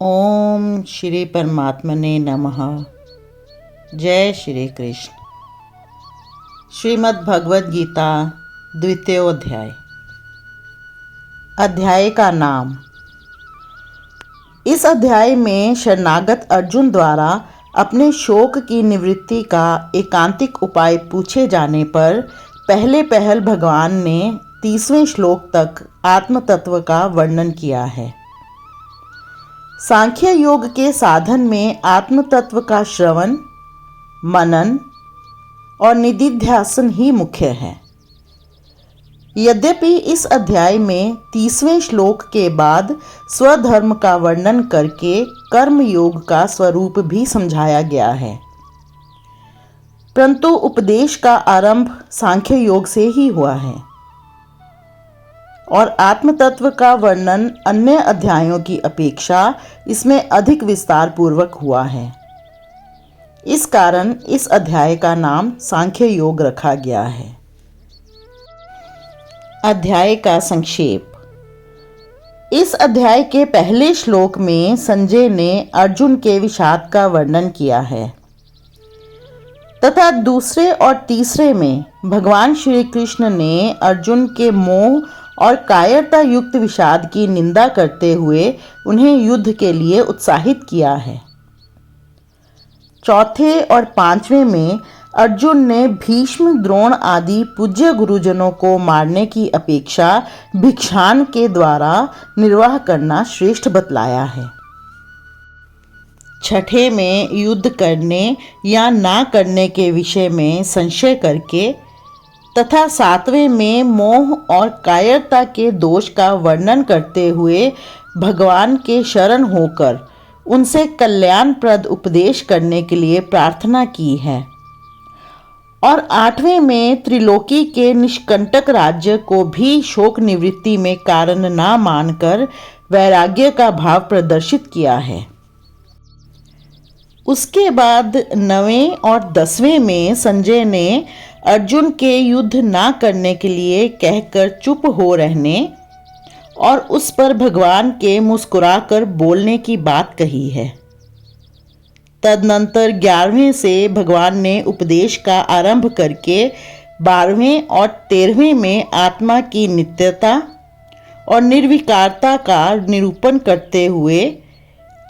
ओम श्री परमात्मने नमः। जय श्री कृष्ण। श्रीमद् भगवद गीता द्वितीय अध्याय। अध्याय का नाम। इस अध्याय में शरणागत अर्जुन द्वारा अपने शोक की निवृत्ति का एकांतिक उपाय पूछे जाने पर पहले पहल भगवान ने 30वें श्लोक तक आत्म तत्व का वर्णन किया है। सांख्य योग के साधन में आत्म तत्व का श्रवण, मनन और निदिध्यासन ही मुख्य है। यद्यपि इस अध्याय में 30वें श्लोक के बाद स्वधर्म का वर्णन करके कर्म योग का स्वरूप भी समझाया गया है, परंतु उपदेश का आरंभ सांख्य योग से ही हुआ है और आत्म तत्व का वर्णन अन्य अध्यायों की अपेक्षा इसमें अधिक विस्तार पूर्वक हुआ है। इस कारण इस अध्याय का नाम सांख्य योग रखा गया है। अध्याय का संक्षेप। इस अध्याय के पहले श्लोक में संजय ने अर्जुन के विषाद का वर्णन किया है तथा दूसरे और तीसरे में भगवान श्री कृष्ण ने अर्जुन के मोह और कायरता युक्त विषाद की निंदा करते हुए उन्हें युद्ध के लिए उत्साहित किया है। चौथे और पांचवें में अर्जुन ने भीष्म, द्रोण आदि पूज्य गुरुजनों को मारने की अपेक्षा भिक्षान के द्वारा निर्वाह करना श्रेष्ठ बतलाया है। छठे में युद्ध करने या ना करने के विषय में संशय करके तथा सातवें में मोह और कायरता के दोष का वर्णन करते हुए भगवान के शरण होकर उनसे कल्याणप्रद उपदेश करने के लिए प्रार्थना की है और आठवें में त्रिलोकी के निष्कंटक राज्य को भी शोक निवृत्ति में कारण ना मानकर वैराग्य का भाव प्रदर्शित किया है। उसके बाद 9वें और 10वें में संजय ने अर्जुन के युद्ध ना करने के लिए कहकर चुप हो रहने और उस पर भगवान के मुस्कुराकर बोलने की बात कही है। तदनंतर 11वें से भगवान ने उपदेश का आरंभ करके 12वें और 13वें में आत्मा की नित्यता और निर्विकारता का निरूपण करते हुए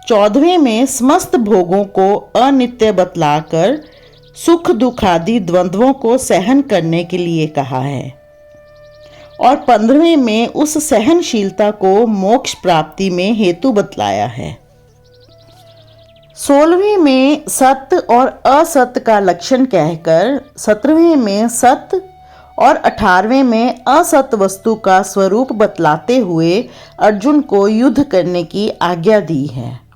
14वें में समस्त भोगों को अनित्य बतलाकर सुख दुख आदि द्वंद्वों को सहन करने के लिए कहा है और 15वें में उस सहनशीलता को मोक्ष प्राप्ति में हेतु बतलाया है। 16वें में सत्य और असत्य का लक्षण कहकर 17वें में सत्य और 18वें में असत्य वस्तु का स्वरूप बतलाते हुए अर्जुन को युद्ध करने की आज्ञा दी है।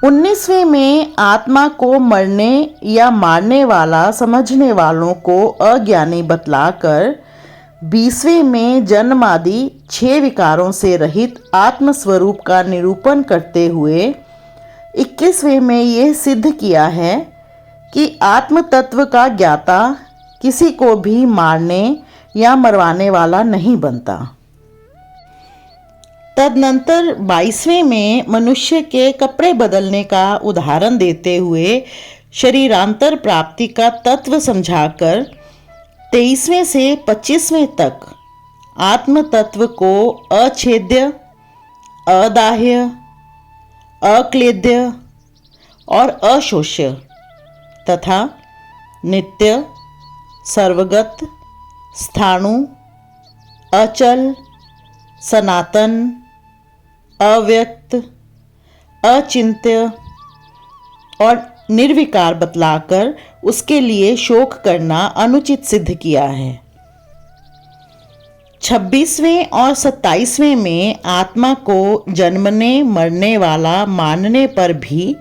19वें में आत्मा को मरने या मारने वाला समझने वालों को अज्ञानी बतलाकर 20वें में जन्म आदि 6 विकारों से रहित आत्म स्वरूप का निरूपण करते हुए 21वें में यह सिद्ध किया है कि आत्म तत्व का ज्ञाता किसी को भी मारने या मरवाने वाला नहीं बनता। तदनंतर 22वें में मनुष्य के कपड़े बदलने का उदाहरण देते हुए शरीरांतर प्राप्ति का तत्व समझाकर 23वें से 25वें तक आत्म तत्व को अछेद्य, अदाह्य, अक्लेद्य और अशोष्य तथा नित्य, सर्वगत, स्थाणु, अचल, सनातन, अव्यक्त, अचिंत्य और निर्विकार बतलाकर उसके लिए शोक करना अनुचित सिद्ध किया है। 26वें और 27वें में आत्मा को जन्मने मरने वाला मानने पर भी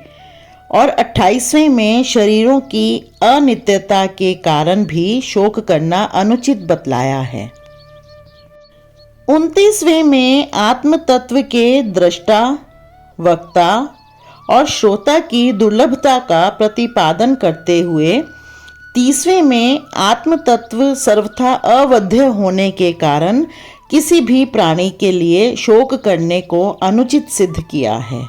और 28वें में शरीरों की अनित्यता के कारण भी शोक करना अनुचित बतलाया है। 29वें में आत्म तत्व के दृष्टा, वक्ता और श्रोता की दुर्लभता का प्रतिपादन करते हुए 30वें में आत्म तत्व सर्वथा अवध्य होने के कारण किसी भी प्राणी के लिए शोक करने को अनुचित सिद्ध किया है।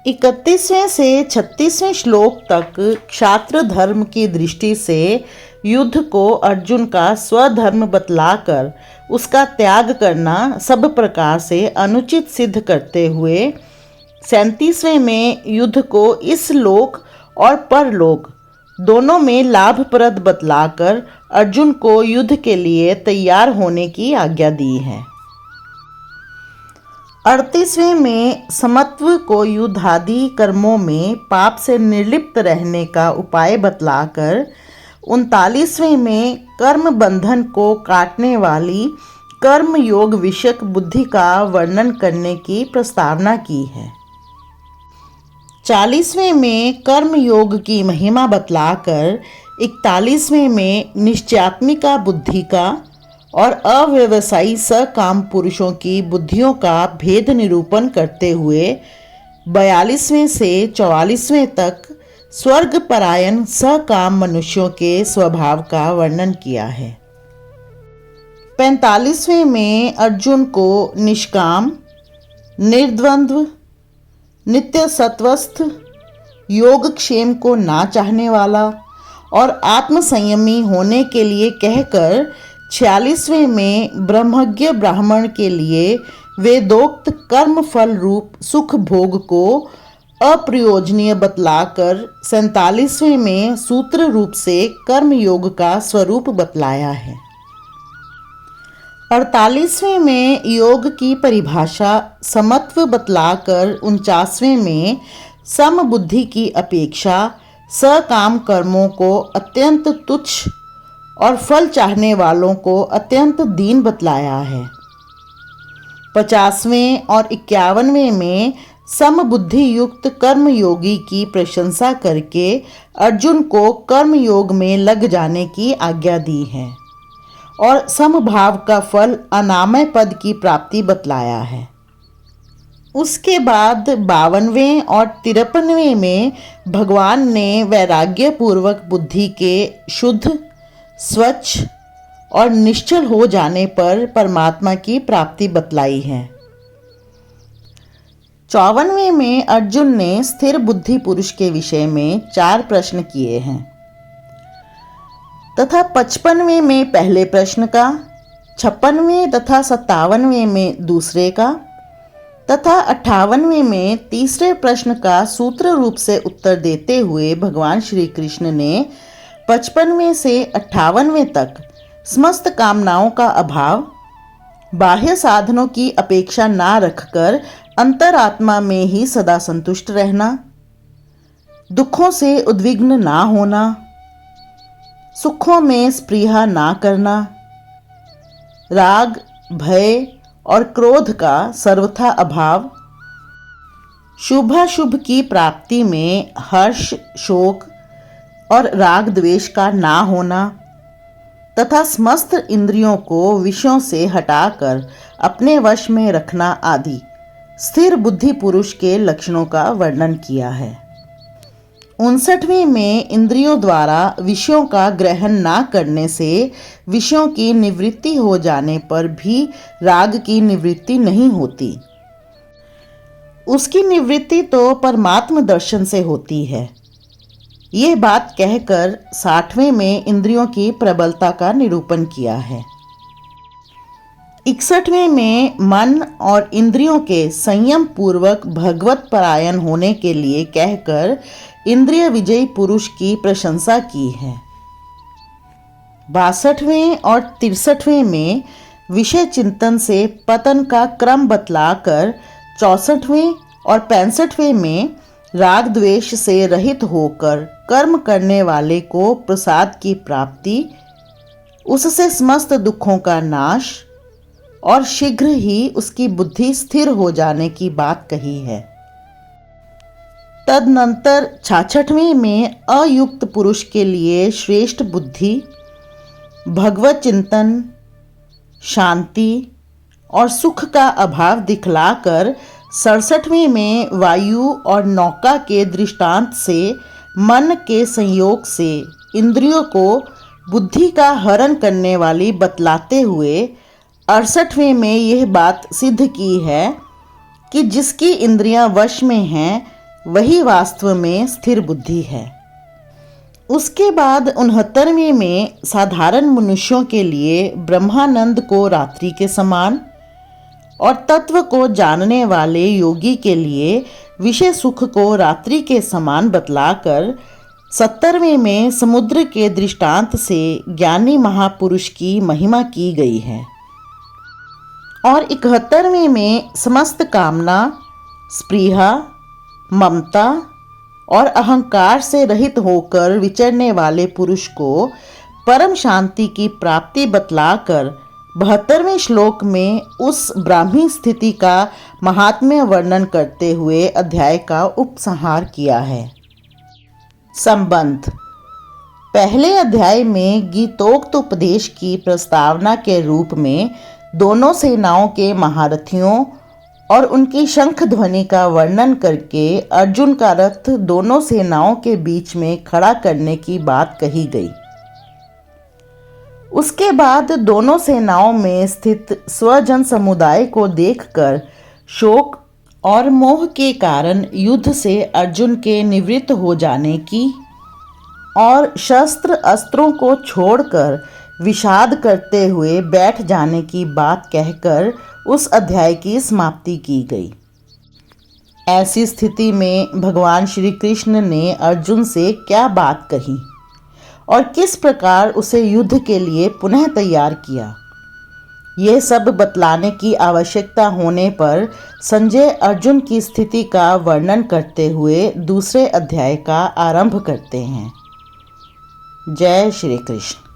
31वें से 36वें श्लोक तक क्षात्र धर्म की दृष्टि से युद्ध को अर्जुन का स्वधर्म बतलाकर उसका त्याग करना सब प्रकार से अनुचित सिद्ध करते हुए 37वें में युद्ध को इस लोक और परलोक दोनों में लाभप्रद बतलाकर अर्जुन को युद्ध के लिए तैयार होने की आज्ञा दी है। 38वें में समत्व को युद्धादि कर्मों में पाप से निर्लिप्त रहने का उपाय बतलाकर 39वें में कर्म बंधन को काटने वाली कर्म योग विषयक बुद्धि का वर्णन करने की प्रस्तावना की है। 40वें में कर्म योग की महिमा बतलाकर 41वें में निश्चयात्मिका बुद्धि का और अव्यवसायी सकाम पुरुषों की बुद्धियों का भेद निरूपण करते हुए 42वें से 44वें तक स्वर्ग परायण सकाम मनुष्यों के स्वभाव का वर्णन किया है। 45वें में अर्जुन को निष्काम, निर्द्वंद्व, नित्य सत्वस्थ, योगक्षेम को ना चाहने वाला और आत्मसंयमी होने के लिए कहकर 46वें में ब्रह्मज्ञ ब्राह्मण के लिए वेदोक्त कर्म फल रूप सुख भोग को अप्रयोजनीय बतलाकर 47वें में सूत्र रूप से कर्म योग का स्वरूप बतलाया है। 48वें में योग की परिभाषा समत्व बतलाकर 49वें में समबुद्धि की अपेक्षा सकाम कर्मों को अत्यंत तुच्छ और फल चाहने वालों को अत्यंत दीन बतलाया है। 50वें और 51वें में समबुद्धि युक्त कर्मयोगी की प्रशंसा करके अर्जुन को कर्मयोग में लग जाने की आज्ञा दी है और समभाव का फल अनामय पद की प्राप्ति बतलाया है। उसके बाद 52वें और 53वें में भगवान ने वैराग्य पूर्वक बुद्धि के शुद्ध, स्वच्छ और निश्चल हो जाने पर परमात्मा की प्राप्ति बतलाई है। 54वें में अर्जुन ने स्थिर बुद्धि पुरुष के विषय में 4 प्रश्न किए हैं तथा 55वें में पहले प्रश्न का, 56वें तथा 57वें में दूसरे का तथा 58वें में तीसरे प्रश्न का सूत्र रूप से उत्तर देते हुए भगवान श्री कृष्ण ने 55वें से 58वें तक समस्त कामनाओं का अभाव, बाह्य साधनों की अपेक्षा ना रखकर अंतरात्मा में ही सदा संतुष्ट रहना, दुखों से उद्विग्न ना होना, सुखों में स्पृहा ना करना, राग, भय और क्रोध का सर्वथा अभाव, शुभाशुभ की प्राप्ति में हर्ष, शोक और राग द्वेष का ना होना तथा समस्त इंद्रियों को विषयों से हटाकर अपने वश में रखना आदि स्थिर बुद्धि पुरुष के लक्षणों का वर्णन किया है। 59वें में इंद्रियों द्वारा विषयों का ग्रहण ना करने से विषयों की निवृत्ति हो जाने पर भी राग की निवृत्ति नहीं होती। उसकी निवृत्ति तो परमात्म दर्शन से होती है। यह बात कहकर 60वें में इंद्रियों की प्रबलता का निरूपण किया है। 61वें में मन और इंद्रियों के संयम पूर्वक भगवत परायण होने के लिए कहकर इंद्रिय विजयी पुरुष की प्रशंसा की है। 62वें और 63वें में विषय चिंतन से पतन का क्रम बतलाकर 64वें और 65वें में राग द्वेष से रहित होकर कर्म करने वाले को प्रसाद की प्राप्ति, उससे समस्त दुखों का नाश और शीघ्र ही उसकी बुद्धि स्थिर हो जाने की बात कही है। तदनंतर 66वें में अयुक्त पुरुष के लिए श्रेष्ठ बुद्धि, भगवत चिंतन, शांति और सुख का अभाव दिखलाकर 67वें में वायु और नौका के दृष्टांत से मन के संयोग से इंद्रियों को बुद्धि का हरण करने वाली बतलाते हुए 68वें में यह बात सिद्ध की है कि जिसकी इंद्रियां वश में हैं वही वास्तव में स्थिर बुद्धि है। उसके बाद 69वें में साधारण मनुष्यों के लिए ब्रह्मानंद को रात्रि के समान और तत्व को जानने वाले योगी के लिए विषय सुख को रात्रि के समान बतलाकर 70वें में समुद्र के दृष्टांत से ज्ञानी महापुरुष की महिमा की गई है और 71वें में समस्त कामना, स्पृहा, ममता और अहंकार से रहित होकर विचरने वाले पुरुष को परम शांति की प्राप्ति बतलाकर 72वें श्लोक में उस ब्राह्मी स्थिति का महात्म्य वर्णन करते हुए अध्याय का उपसंहार किया है। संबंध: पहले अध्याय में गीतोक्त उपदेश की प्रस्तावना के रूप में दोनों सेनाओं के महारथियों और उनकी शंख ध्वनि का वर्णन करके अर्जुन का रथ दोनों सेनाओं के बीच में खड़ा करने की बात कही गई। उसके बाद दोनों सेनाओं में स्थित स्वजन समुदाय को देखकर शोक और मोह के कारण युद्ध से अर्जुन के निवृत्त हो जाने की और शस्त्र अस्त्रों को छोड़कर विषाद करते हुए बैठ जाने की बात कहकर उस अध्याय की समाप्ति की गई। ऐसी स्थिति में भगवान श्री कृष्ण ने अर्जुन से क्या बात कही और किस प्रकार उसे युद्ध के लिए पुनः तैयार किया, यह सब बतलाने की आवश्यकता होने पर संजय अर्जुन की स्थिति का वर्णन करते हुए दूसरे अध्याय का आरंभ करते हैं। जय श्री कृष्ण।